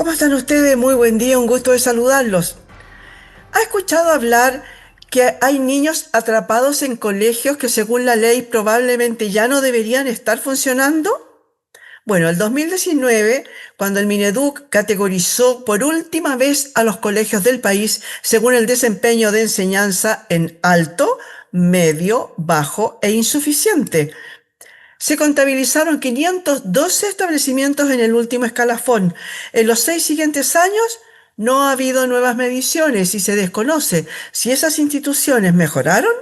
¿Cómo están ustedes? Muy buen día, un gusto de saludarlos. ¿Ha escuchado hablar que hay niños atrapados en colegios que según la ley probablemente ya no deberían estar funcionando? Bueno, el 2019, cuando el Mineduc categorizó por última vez a los colegios del país según el desempeño de enseñanza en alto, medio, bajo e insuficiente, se contabilizaron 512 establecimientos en el último escalafón. En los 6 siguientes años no ha habido nuevas mediciones y se desconoce si esas instituciones mejoraron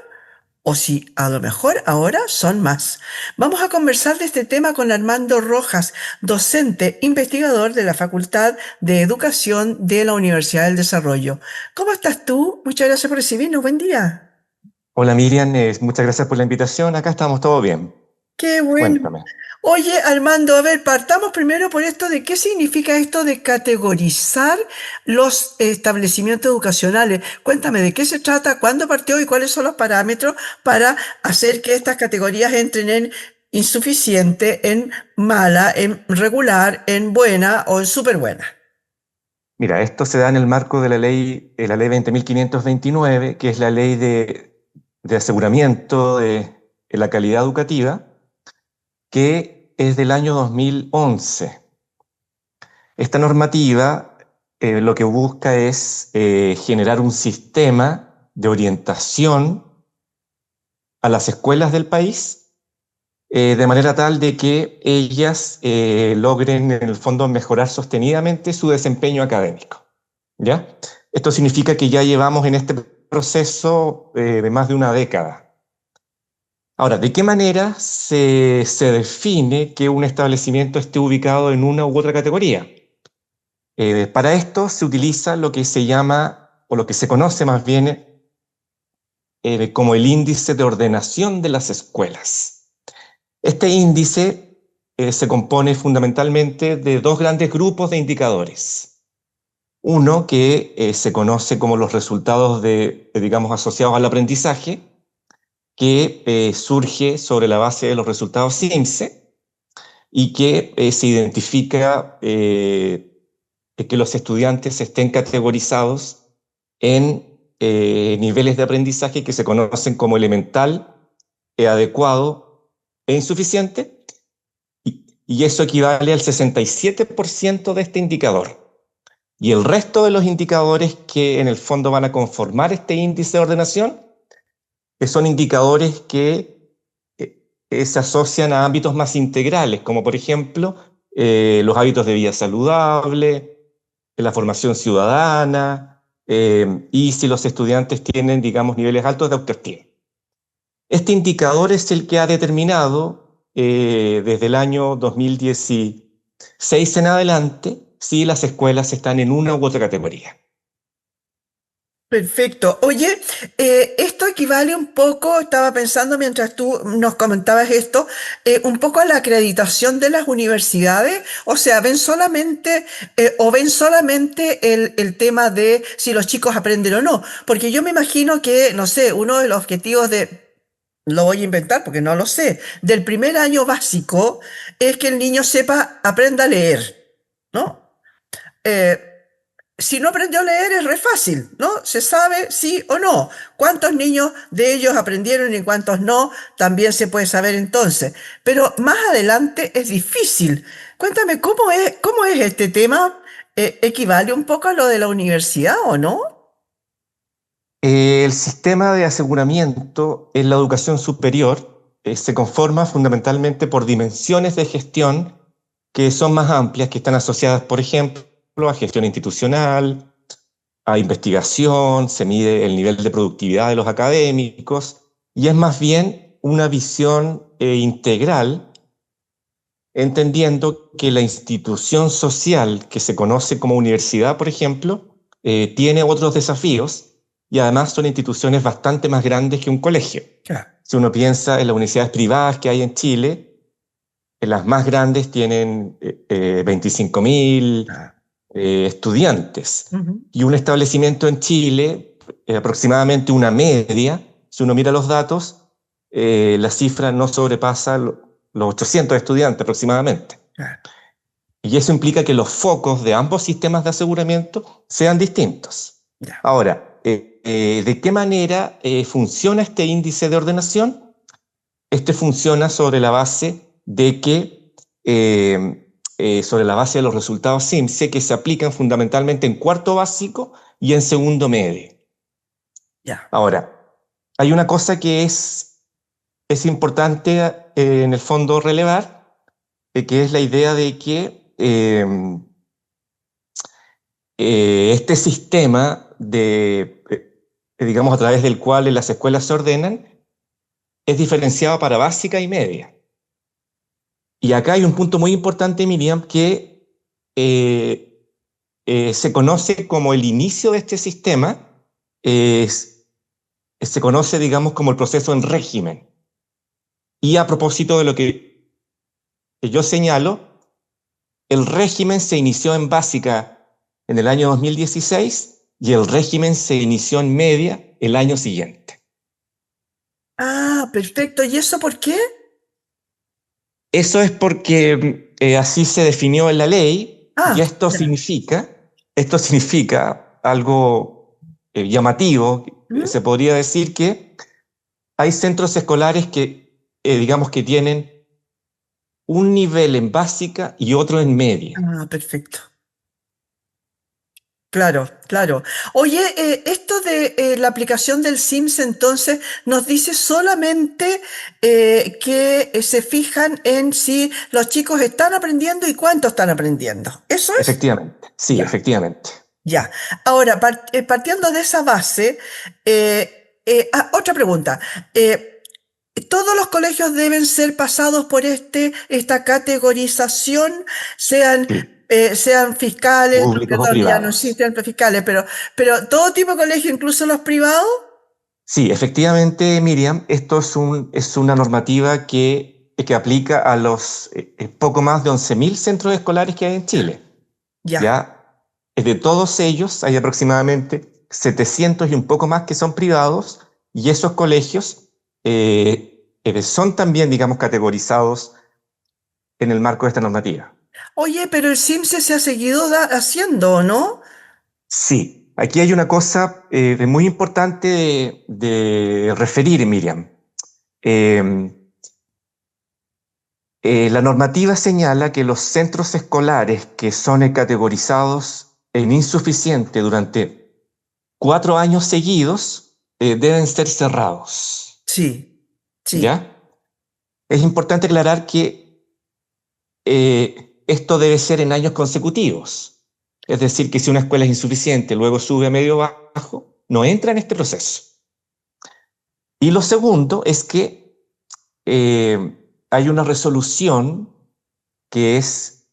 o si a lo mejor ahora son más. Vamos a conversar de este tema con Armando Rojas, docente investigador de la Facultad de Educación de la Universidad del Desarrollo. ¿Cómo estás tú? Muchas gracias por recibirnos. Buen día. Hola Miriam, muchas gracias por la invitación. Acá estamos todo bien. Qué bueno. Cuéntame. Oye, Armando, a ver, partamos primero por esto de qué significa esto de categorizar los establecimientos educacionales. Cuéntame de qué se trata, cuándo partió y cuáles son los parámetros para hacer que estas categorías entren en insuficiente, en mala, en regular, en buena o en súper buena. Mira, esto se da en el marco de la ley 20.529, que es la ley de aseguramiento de la calidad educativa, que es del año 2011. Esta normativa lo que busca es generar un sistema de orientación a las escuelas del país de manera tal de que ellas logren en el fondo mejorar sostenidamente su desempeño académico. ¿Ya? Esto significa que ya llevamos en este proceso de más de una década. Ahora, ¿de qué manera se define que un establecimiento esté ubicado en una u otra categoría? Para esto se utiliza lo que se llama, o lo que se conoce más bien, como el índice de ordenación de las escuelas. Este índice se compone fundamentalmente de dos grandes grupos de indicadores. Uno que se conoce como los resultados digamos, asociados al aprendizaje, que surge sobre la base de los resultados CIMSE y que se identifica que los estudiantes estén categorizados en niveles de aprendizaje que se conocen como elemental, adecuado e insuficiente, y eso equivale al 67% de este indicador. Y el resto de los indicadores que en el fondo van a conformar este índice de ordenación son indicadores que se asocian a ámbitos más integrales, como por ejemplo los hábitos de vida saludable, la formación ciudadana y si los estudiantes tienen, digamos, niveles altos de autoestima. Este indicador es el que ha determinado desde el año 2016 en adelante si las escuelas están en una u otra categoría. Perfecto. Oye, esto equivale un poco, estaba pensando mientras tú nos comentabas esto, un poco a la acreditación de las universidades. O sea, ven solamente el tema de si los chicos aprenden o no. Porque yo me imagino que, no sé, uno de los objetivos lo voy a inventar porque no lo sé, del primer año básico es que el niño aprenda a leer, ¿no? Eh, si no aprendió a leer es re fácil, ¿no? Se sabe sí o no. ¿Cuántos niños de ellos aprendieron y cuántos no? También se puede saber entonces. Pero más adelante es difícil. Cuéntame, cómo es este tema? ¿Equivale un poco a lo de la universidad o no? El sistema de aseguramiento en la educación superior se conforma fundamentalmente por dimensiones de gestión que son más amplias, que están asociadas, por ejemplo, a gestión institucional, a investigación, se mide el nivel de productividad de los académicos, y es más bien una visión integral, entendiendo que la institución social que se conoce como universidad, por ejemplo, tiene otros desafíos y además son instituciones bastante más grandes que un colegio. Claro. Si uno piensa en las universidades privadas que hay en Chile, las más grandes tienen 25.000 Ah, estudiantes. ujú. Y un establecimiento en Chile, aproximadamente una media, si uno mira los datos, la cifra no sobrepasa los 800 estudiantes aproximadamente. Claro. Y eso implica que los focos de ambos sistemas de aseguramiento sean distintos. Ya. Ahora, ¿de qué manera funciona este índice de ordenación? Este funciona sobre la base de que, sobre la base de los resultados CIMSE que se aplican fundamentalmente en cuarto básico y en segundo medio. Ya. Ahora, hay una cosa que es importante en el fondo relevar, que es la idea de que este sistema digamos, a través del cual las escuelas se ordenan, es diferenciado para básica y media. Y acá hay un punto muy importante, Miriam, que se conoce como el inicio de este sistema, se conoce, digamos, como el proceso en régimen. Y a propósito de lo que yo señalo, el régimen se inició en básica en el año 2016 y el régimen se inició en media el año siguiente. Ah, perfecto. ¿Y eso por qué? Eso es porque así se definió en la ley y Ah, ya. esto significa algo llamativo. ¿Mm? Se podría decir que hay centros escolares que, digamos, que tienen un nivel en básica y otro en media. Ah, perfecto. Claro, claro. Oye, esto de la aplicación del Sims entonces nos dice solamente que se fijan en si los chicos están aprendiendo y cuánto están aprendiendo. ¿Eso es? Efectivamente, sí, Ya, efectivamente. ya. Ahora, partiendo de esa base, otra pregunta. ¿Todos los colegios deben ser pasados por esta categorización, sean, Sí, sean fiscales, no, públicos o perdón, ya no privados. existen fiscales, pero todo tipo de colegio, incluso los privados? Sí, efectivamente, Miriam, esto es una normativa que aplica a los poco más de 11.000 centros escolares que hay en Chile. Ya. ¿Ya? De todos ellos hay aproximadamente 700 y un poco más que son privados y esos colegios son también, digamos, categorizados en el marco de esta normativa. Oye, pero el CIMSE se ha seguido haciendo, ¿no? Sí, aquí hay una cosa muy importante de referir, Miriam. Eh, la normativa señala que los centros escolares que son categorizados en insuficiente durante 4 años seguidos deben ser cerrados. Sí, sí, ¿Ya? Es importante aclarar que esto debe ser en años consecutivos. Es decir, que si una escuela es insuficiente, luego sube a medio bajo, no entra en este proceso. Y lo segundo es que hay una resolución que es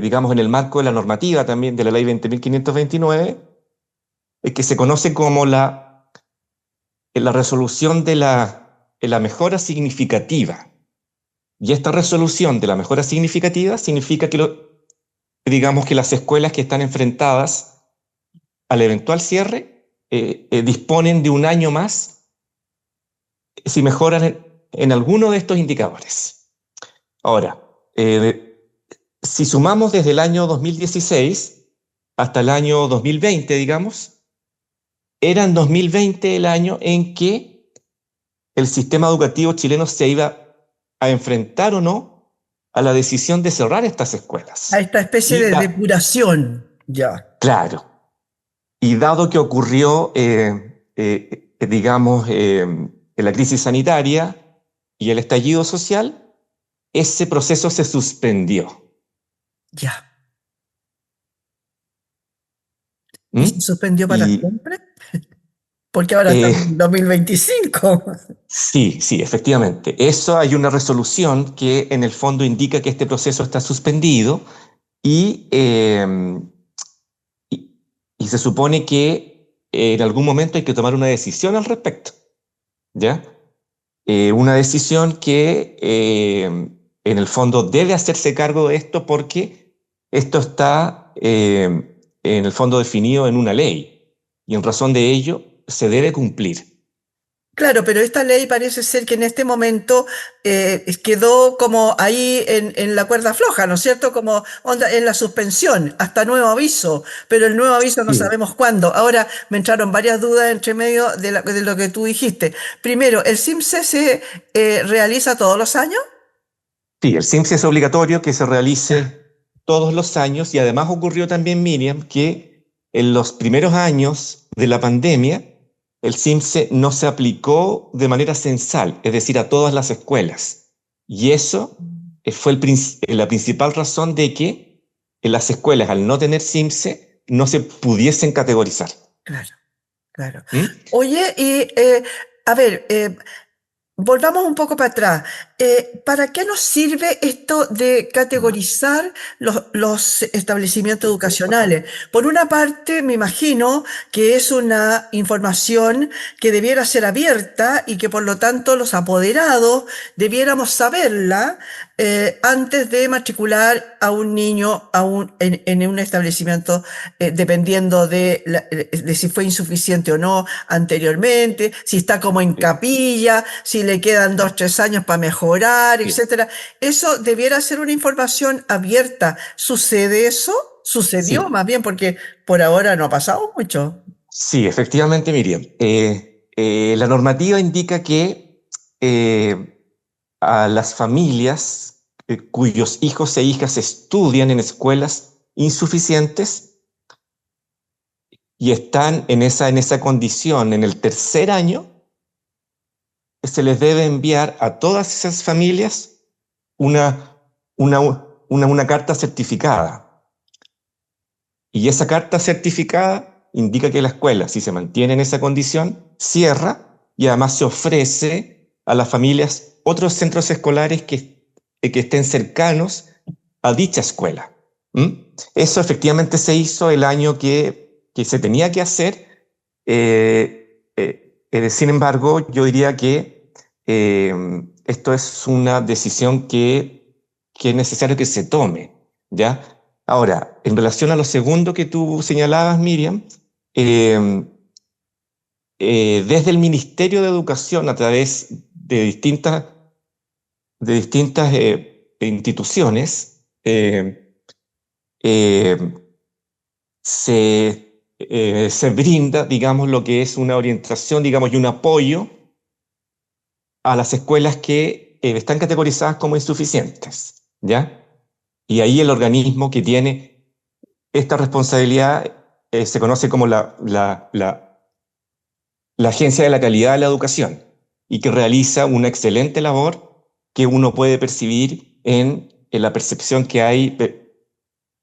digamos, en el marco de la normativa también de la ley 20.529, que se conoce como la resolución de la mejora significativa. Y esta resolución de la mejora significativa significa digamos que las escuelas que están enfrentadas al eventual cierre disponen de un año más si mejoran en alguno de estos indicadores. Ahora, si sumamos desde el año 2016 hasta el año 2020, digamos, era en 2020 el año en que el sistema educativo chileno se iba a enfrentar o no a la decisión de cerrar estas a escuelas. esta especie Y de depuración. Ya, claro, y dado que ocurrió, digamos, la crisis sanitaria y el estallido social, ese proceso se suspendió. ya. ¿Y se ¿Mm? suspendió para Y siempre? Porque ahora eh, estamos en 2025. sí, sí, efectivamente. Eso hay una resolución que en el fondo indica que este proceso está suspendido y, y, y se supone que en algún momento hay que tomar una decisión al respecto, ¿ya? Una decisión que en el fondo debe hacerse cargo de esto porque esto está en el fondo definido en una ley y en razón de ello se debe cumplir. Claro, pero esta ley parece ser que en este momento quedó como ahí en la cuerda floja, ¿no es cierto? Como onda en la suspensión, hasta nuevo aviso, pero el nuevo aviso no Sí. sabemos cuándo. Ahora me entraron varias dudas entre medio de lo que tú dijiste. Primero, ¿el CIMSE se realiza todos los años? Sí, el CIMSE es obligatorio que se Ya. realice todos los años y además ocurrió también, Miriam, que en los primeros años de la pandemia el CIMSE no se aplicó de manera censal, es decir, a todas las escuelas. Y eso fue la principal razón de que en las escuelas, al no tener CIMSE, no se pudiesen categorizar. Claro, claro. ¿Mm? Oye, y a ver, volvamos un poco para atrás. ¿Para qué nos sirve esto de categorizar los establecimientos educacionales? Por una parte, me imagino que es una información que debiera ser abierta y que por lo tanto los apoderados debiéramos saberla antes de matricular a un niño en un establecimiento, dependiendo de si fue insuficiente o no anteriormente, si está como en Sí, capilla, si le quedan 2, 3 años para mejorar, sí. etcétera. Eso debiera ser una información abierta. ¿Sucede eso? Sucedió Sí, más bien porque por ahora no ha pasado mucho. sí, efectivamente, Miriam. La normativa indica que a las familias cuyos hijos e hijas estudian en escuelas insuficientes y están en esa condición en el tercer año, se les debe enviar a todas esas familias una, una, una carta certificada. Y esa carta certificada indica que la escuela, si se mantiene en esa condición, cierra y además se ofrece a las familias otros centros escolares que estén cercanos a dicha escuela. ¿Mm? Eso efectivamente se hizo el año que se tenía que hacer. Sin embargo, yo diría que eh, esto es una decisión que es necesario que se tome, ¿ya? Ahora, en relación a lo segundo que tú señalabas, Miriam, eh, desde el Ministerio de Educación, a través de distintas instituciones, eh, se brinda, digamos, lo que es una orientación, digamos, y un apoyo a las escuelas que están categorizadas como insuficientes, ¿ya? Y ahí el organismo que tiene esta responsabilidad se conoce como la Agencia de la Calidad de la Educación y que realiza una excelente labor que uno puede percibir en la percepción que hay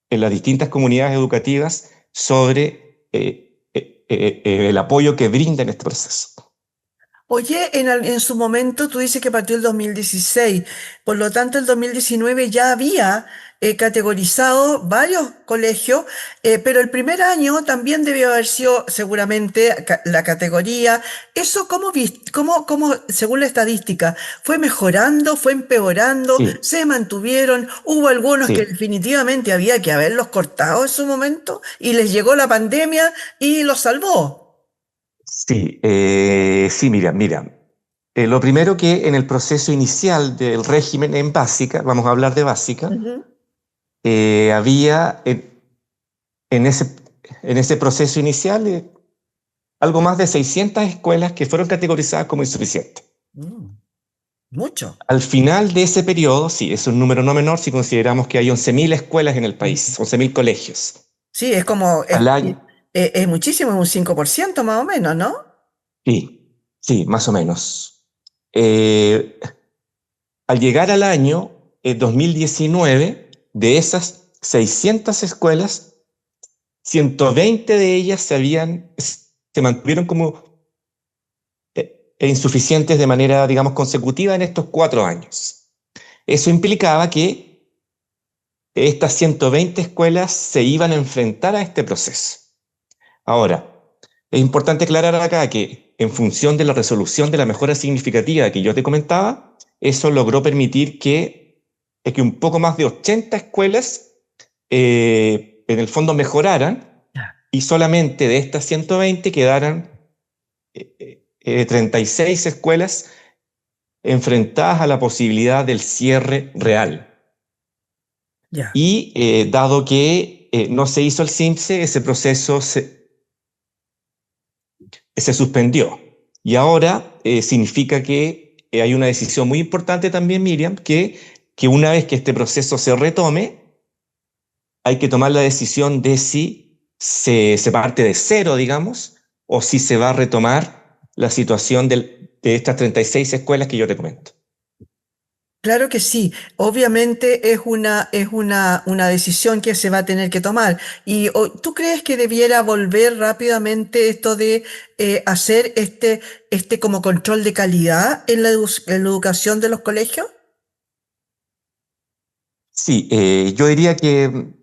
en las distintas comunidades educativas sobre el apoyo que brinda en este proceso. Oye, en su momento tú dices que partió el 2016, por lo tanto el 2019 ya había categorizado varios colegios, pero el primer año también debió haber sido seguramente la categoría. ¿Eso cómo, según la estadística, fue mejorando, fue empeorando, Sí, se mantuvieron? ¿Hubo algunos que sí, definitivamente había que haberlos cortado en su momento y les llegó la pandemia y los salvó? sí, sí, mira. Lo primero que en el proceso inicial del régimen en básica, vamos a hablar de básica, Ujú. había en ese, en ese proceso inicial algo más de 600 escuelas que fueron categorizadas como insuficientes. Mm, mucho. Al final de ese periodo, sí, es un número no menor si consideramos que hay 11.000 escuelas en el país, 11.000 colegios. Sí, es como, Al año, es muchísimo, un 5% más o menos, ¿no? sí, sí, más o menos. Eh, Al llegar al año 2019, de esas 600 escuelas, 120 de ellas se mantuvieron como insuficientes de manera, digamos, consecutiva en estos 4 años. Eso implicaba que estas 120 escuelas se iban a enfrentar a este proceso. Ahora, es importante aclarar acá que en función de la resolución de la mejora significativa que yo te comentaba, eso logró permitir que un poco más de 80 escuelas en el fondo mejoraran Ya. y solamente de estas 120 quedaran 36 escuelas enfrentadas a la posibilidad del cierre real. Ya. Y dado que no se hizo el CIMSE, ese proceso se suspendió. Y ahora significa que hay una decisión muy importante también, Miriam, que una vez que este proceso se retome, hay que tomar la decisión de si se parte de cero, digamos, o si se va a retomar la situación de estas 36 escuelas que yo te comento. Claro que sí, obviamente una decisión que se va a tener que tomar. ¿Y tú crees que debiera volver rápidamente esto de hacer este como control de calidad en en la educación de los colegios? Sí, yo diría que,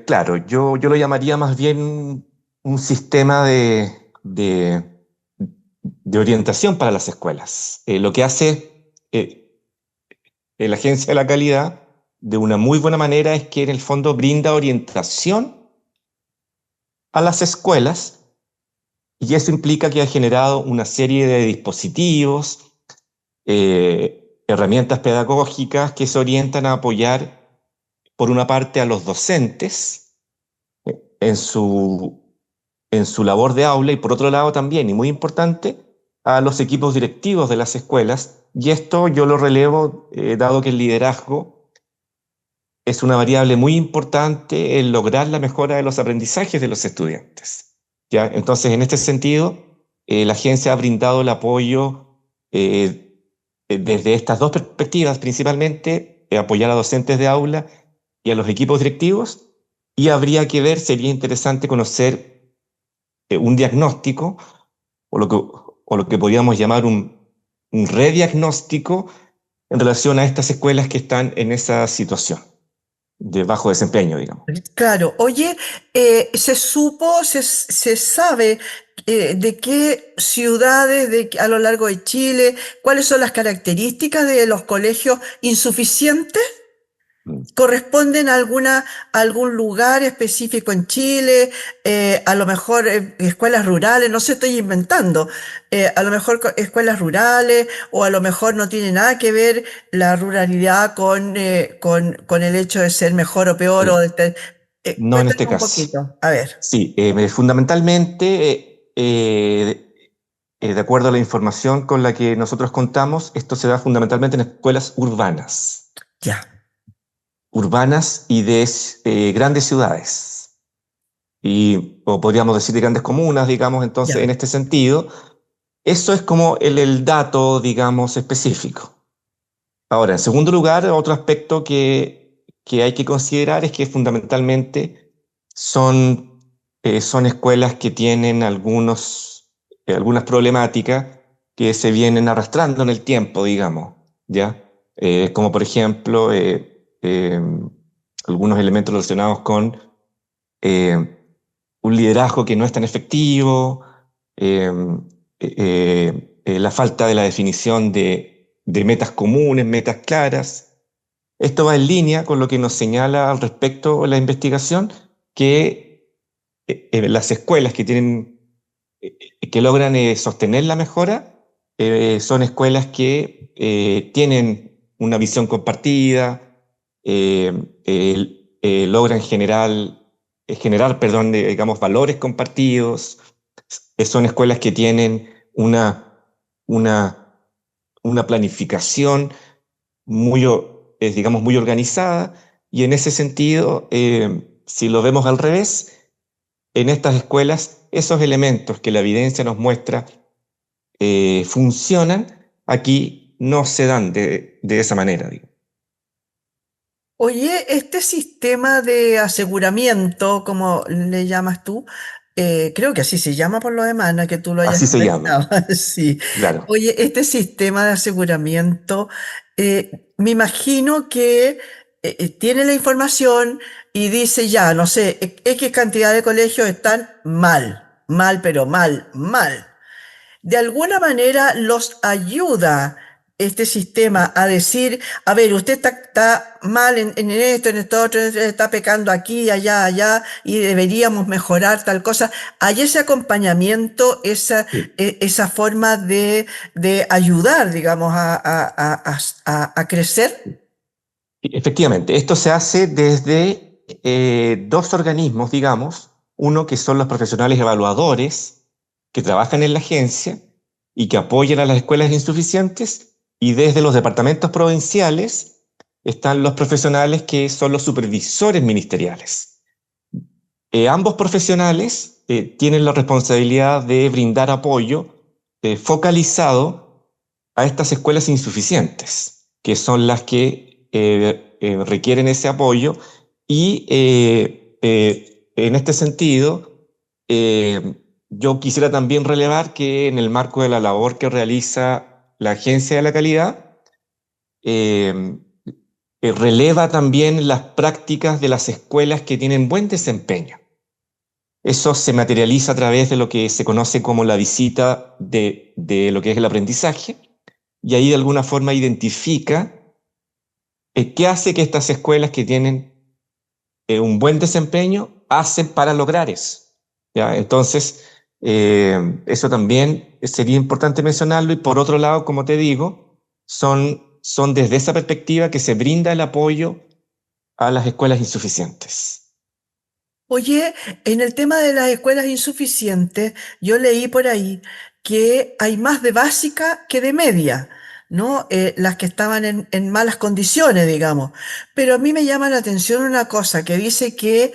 claro, yo lo llamaría más bien un sistema de orientación para las escuelas. Lo que hace la Agencia de la Calidad de una muy buena manera es que en el fondo brinda orientación a las escuelas y eso implica que ha generado una serie de dispositivos, herramientas pedagógicas que se orientan a apoyar, por una parte, a los docentes en en su labor de aula y por otro lado también, y muy importante, a los equipos directivos de las escuelas. Y esto yo lo relevo, dado que el liderazgo es una variable muy importante en lograr la mejora de los aprendizajes de los estudiantes. ¿Ya? Entonces, en este sentido, la agencia ha brindado el apoyo desde estas dos perspectivas, principalmente apoyar a docentes de aula y a los equipos directivos, y habría que ver, sería interesante conocer un diagnóstico o lo que podríamos llamar un rediagnóstico en relación a estas escuelas que están en esa situación de bajo desempeño, digamos. Claro, oye, se sabe de qué ciudades a lo largo de Chile, cuáles son las características de los colegios insuficientes. Mm. ¿Corresponden a algún lugar específico en Chile? A lo mejor escuelas rurales, no sé, estoy inventando. A lo mejor escuelas rurales o a lo mejor no tiene nada que ver la ruralidad con el hecho de ser mejor o peor o Eh, de no en cuéntame este un caso. poquito. A ver, Sí, fundamentalmente, de acuerdo a la información con la que nosotros contamos, esto se da fundamentalmente en escuelas ya, urbanas y de grandes ciudades, y, o podríamos decir de grandes comunas, digamos, entonces en ya. este sentido, eso es como el dato, digamos, específico. Ahora, en segundo lugar, otro aspecto que hay que considerar es que fundamentalmente son, son escuelas que tienen algunas problemáticas que se vienen arrastrando en el tiempo, digamos, ¿ya? Como por ejemplo, algunos elementos relacionados con eh, un liderazgo que no es tan efectivo, eh, la falta de la definición de metas comunes, metas claras. Esto va en línea con lo que nos señala al respecto la investigación, que las escuelas que que logran sostener la mejora son escuelas que tienen una visión compartida, eh, logran generar, perdón, digamos, valores compartidos. Son escuelas que tienen una, una planificación muy, digamos, muy organizada, y en ese sentido, si lo vemos al revés, en estas escuelas, esos elementos que la evidencia nos muestra funcionan, aquí no se dan de esa manera, digo. Oye, este sistema de aseguramiento, como le llamas tú, creo que así se llama por lo demás, no es que tú lo hayas Así se llama, inventado. Sí. claro. Oye, este sistema de aseguramiento, me imagino que tiene la información y dice ya, no sé, X cantidad de colegios están mal, pero mal. De alguna manera los ayuda este sistema a decir, a ver, usted está mal en esto otro, está pecando aquí, allá, allá, y deberíamos mejorar tal cosa. ¿Hay ese acompañamiento, Sí. esa forma de ayudar, digamos, a crecer? Efectivamente, esto se hace desde dos organismos, digamos, uno que son los profesionales evaluadores que trabajan en la agencia y que apoyan a las escuelas insuficientes, y desde los departamentos provinciales están los profesionales que son los supervisores ministeriales. Ambos profesionales tienen la responsabilidad de brindar apoyo focalizado a estas escuelas insuficientes, que son las que requieren ese apoyo. Y en este sentido, yo quisiera también relevar que en el marco de la labor que realiza la Agencia de la Calidad, eh, releva también las prácticas de las escuelas que tienen buen desempeño. Eso se materializa a través de lo que se conoce como la visita de lo que es el aprendizaje, y ahí de alguna forma identifica qué hace que estas escuelas que tienen un buen desempeño hacen para lograr eso. ¿Ya? Entonces, eso también sería importante mencionarlo, y por otro lado, como te digo, son desde esa perspectiva que se brinda el apoyo a las escuelas insuficientes. Oye, en el tema de las escuelas insuficientes, yo leí por ahí que hay más de básica que de media, ¿no? Las que estaban en malas condiciones, digamos. Pero a mí me llama la atención una cosa que dice que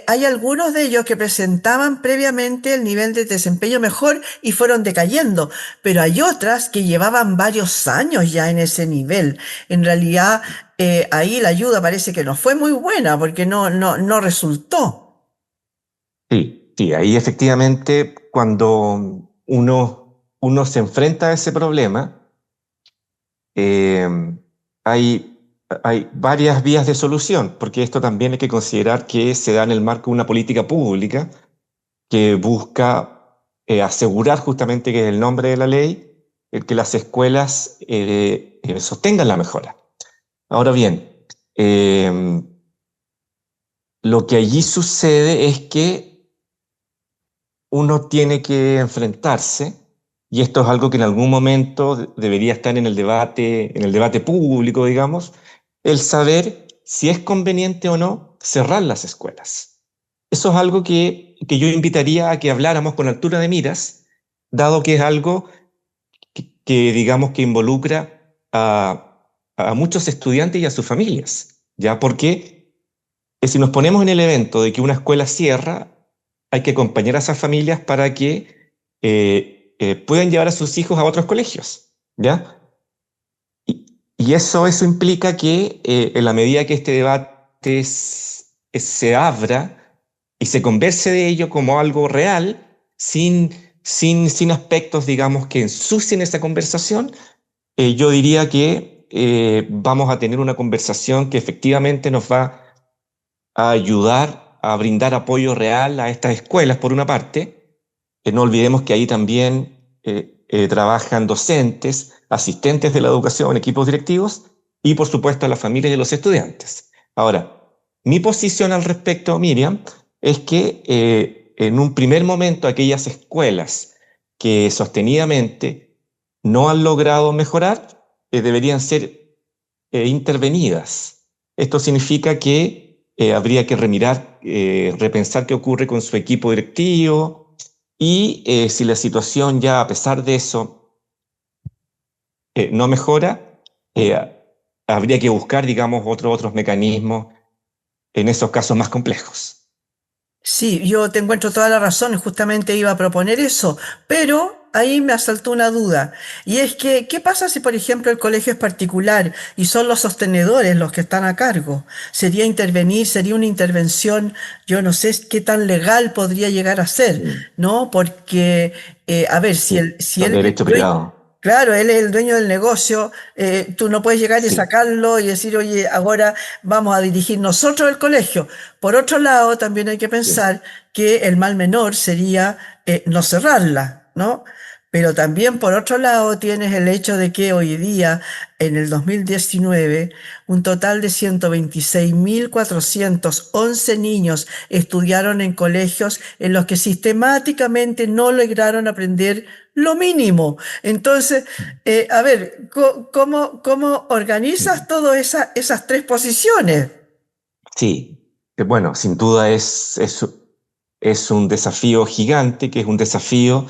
hay algunos de ellos que presentaban previamente el nivel de desempeño mejor y fueron decayendo, pero hay otras que llevaban varios años ya en ese nivel. En realidad, ahí la ayuda parece que no fue muy buena porque no resultó. Sí, sí, ahí efectivamente cuando uno se enfrenta a ese problema, eh, hay varias vías de solución, porque esto también hay que considerar que se da en el marco de una política pública que busca asegurar, justamente que es el nombre de la ley, que las escuelas sostengan la mejora. Ahora bien, eh, lo que allí sucede es que uno tiene que enfrentarse, y esto es algo que en algún momento debería estar en el debate público, digamos, el saber si es conveniente o no cerrar las escuelas. Eso es algo que yo invitaría a que habláramos con altura de miras, dado que es algo que digamos que involucra a muchos estudiantes y a sus familias, ¿ya? Porque si nos ponemos en el evento de que una escuela cierra, hay que acompañar a esas familias para que puedan llevar a sus hijos a otros colegios, ¿ya? Y eso implica que en la medida que este debate se abra y se converse de ello como algo real, sin aspectos, digamos, que ensucien esa conversación, yo diría que vamos a tener una conversación que efectivamente nos va a ayudar a brindar apoyo real a estas escuelas, por una parte. No olvidemos que ahí también trabajan docentes, asistentes de la educación, equipos directivos, y por supuesto a las familias de los estudiantes. Ahora, mi posición al respecto, Miriam, es que en un primer momento aquellas escuelas que sostenidamente no han logrado mejorar deberían ser intervenidas. Esto significa que habría que remirar, repensar qué ocurre con su equipo directivo, y si la situación ya a pesar de eso no mejora, habría que buscar, digamos, otros mecanismos en esos casos más complejos. Sí, yo te encuentro toda la razón, justamente iba a proponer eso, pero ahí me asaltó una duda, y es que, ¿qué pasa si, por ejemplo, el colegio es particular y son los sostenedores los que están a cargo? ¿Sería intervenir, sería una intervención, yo no sé qué tan legal podría llegar a ser, Mm, ¿no? Porque, a ver, sí, si son él de es el derecho dueño, privado. claro, él es el dueño del negocio, tú no puedes llegar y Sí, sacarlo y decir, oye, ahora vamos a dirigir nosotros el colegio. Por otro lado, también hay que sí, pensar que el mal menor sería no cerrarla, ¿no? Pero también, por otro lado, tienes el hecho de que hoy día, en el 2019, un total de 126.411 niños estudiaron en colegios en los que sistemáticamente no lograron aprender lo mínimo. Entonces, a ver, ¿cómo organizas todas esas tres posiciones? Sí, bueno, sin duda es un desafío gigante, que es un desafío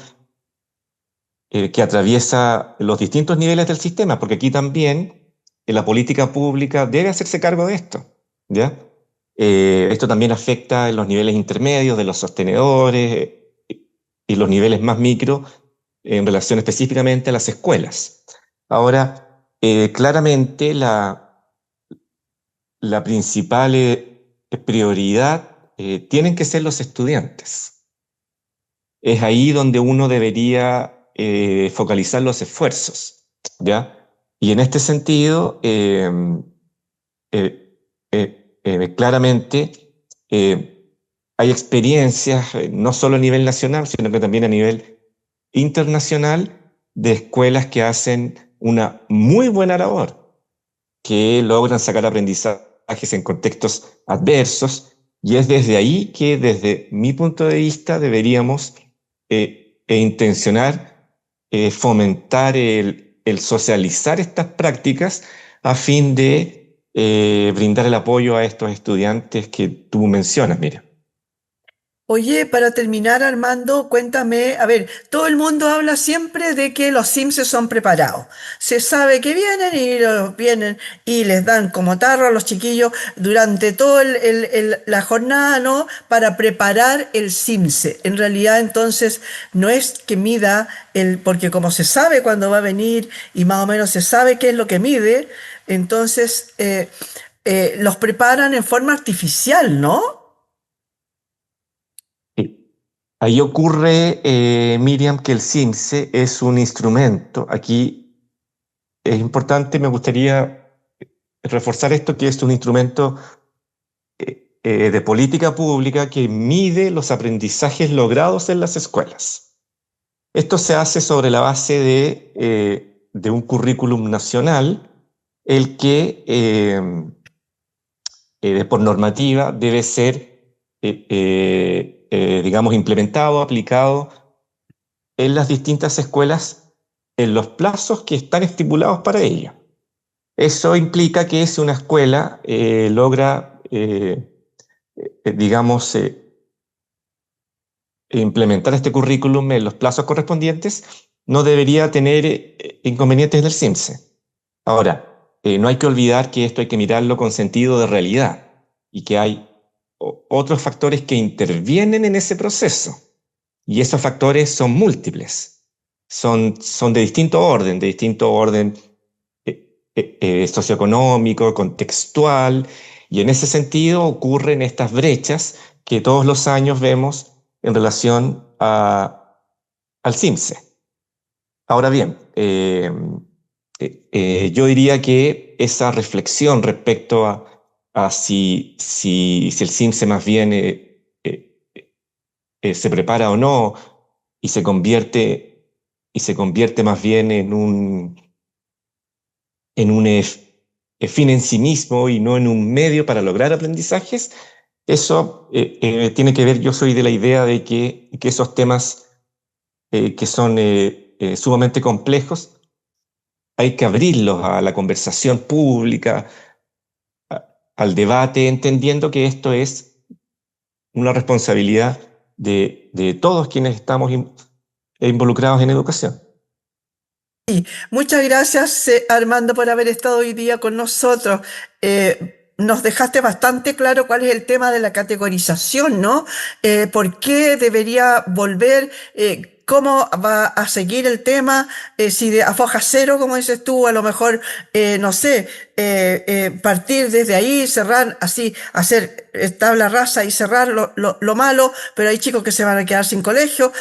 que atraviesa los distintos niveles del sistema, porque aquí también la política pública debe hacerse cargo de esto, ¿ya? Esto también afecta en los niveles intermedios de los sostenedores y los niveles más micro en relación específicamente a las escuelas. Ahora, claramente la principal prioridad tienen que ser los estudiantes. Es ahí donde uno debería focalizar los esfuerzos, ¿ya? Y en este sentido, claramente hay experiencias, no solo a nivel nacional, sino que también a nivel internacional, de escuelas que hacen una muy buena labor, que logran sacar aprendizajes en contextos adversos, y es desde ahí que, desde mi punto de vista, deberíamos intencionar fomentar el socializar estas prácticas a fin de brindar el apoyo a estos estudiantes que tú mencionas, mira. Oye, para terminar, Armando, cuéntame, a ver, todo el mundo habla siempre de que los Sims son preparados. Se sabe que vienen y les dan como tarro a los chiquillos durante toda la jornada, ¿no? Para preparar el Simse. En realidad, entonces, no es que mida porque como se sabe cuándo va a venir y más o menos se sabe qué es lo que mide, entonces los preparan en forma artificial, ¿no? Sí. Ahí ocurre, Miriam, que el CIMSE es un instrumento. Aquí es importante, me gustaría reforzar esto, que es un instrumento de política pública que mide los aprendizajes logrados en las escuelas. Esto se hace sobre la base de un currículum nacional, el que por normativa debe ser, digamos, implementado, aplicado en las distintas escuelas en los plazos que están estipulados para ello. Eso implica que si una escuela logra, digamos, implementar este currículum en los plazos correspondientes, no debería tener inconvenientes del CIMSE. Ahora, no hay que olvidar que esto hay que mirarlo con sentido de realidad y que hay otros factores que intervienen en ese proceso. Y esos factores son múltiples, son de distinto orden socioeconómico, contextual, y en ese sentido ocurren estas brechas que todos los años vemos en relación al CIMSE. Ahora bien, yo diría que esa reflexión respecto a si el CIMSE más bien se prepara o no y se convierte más bien en un fin en sí mismo y no en un medio para lograr aprendizajes, eso tiene que ver. Yo soy de la idea de que esos temas que son sumamente complejos, hay que abrirlos a la conversación pública, al debate, entendiendo que esto es una responsabilidad de todos quienes estamos involucrados en educación. Muchas gracias, Armando, por haber estado hoy día con nosotros. Nos dejaste bastante claro cuál es el tema de la categorización, ¿no? ¿Por qué debería volver? ¿Cómo va a seguir el tema? Si a foja cero, como dices tú, a lo mejor, no sé, partir desde ahí, cerrar así, hacer tabla rasa y cerrar lo malo, pero hay chicos que se van a quedar sin colegio.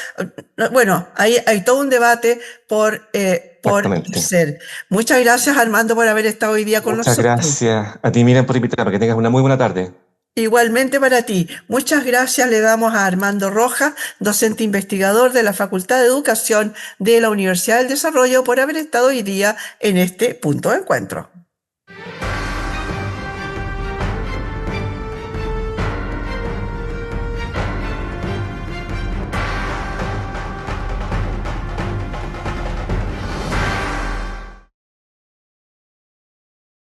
Bueno, ahí hay todo un debate por Exactamente. hacer. Muchas gracias, Armando, por haber estado hoy día con Muchas nosotros. gracias a ti, Miriam, por invitarme. Que tengas una muy buena tarde. Igualmente para ti. Muchas gracias le damos a Armando Rojas, docente investigador de la Facultad de Educación de la Universidad del Desarrollo, por haber estado hoy día en este punto de encuentro.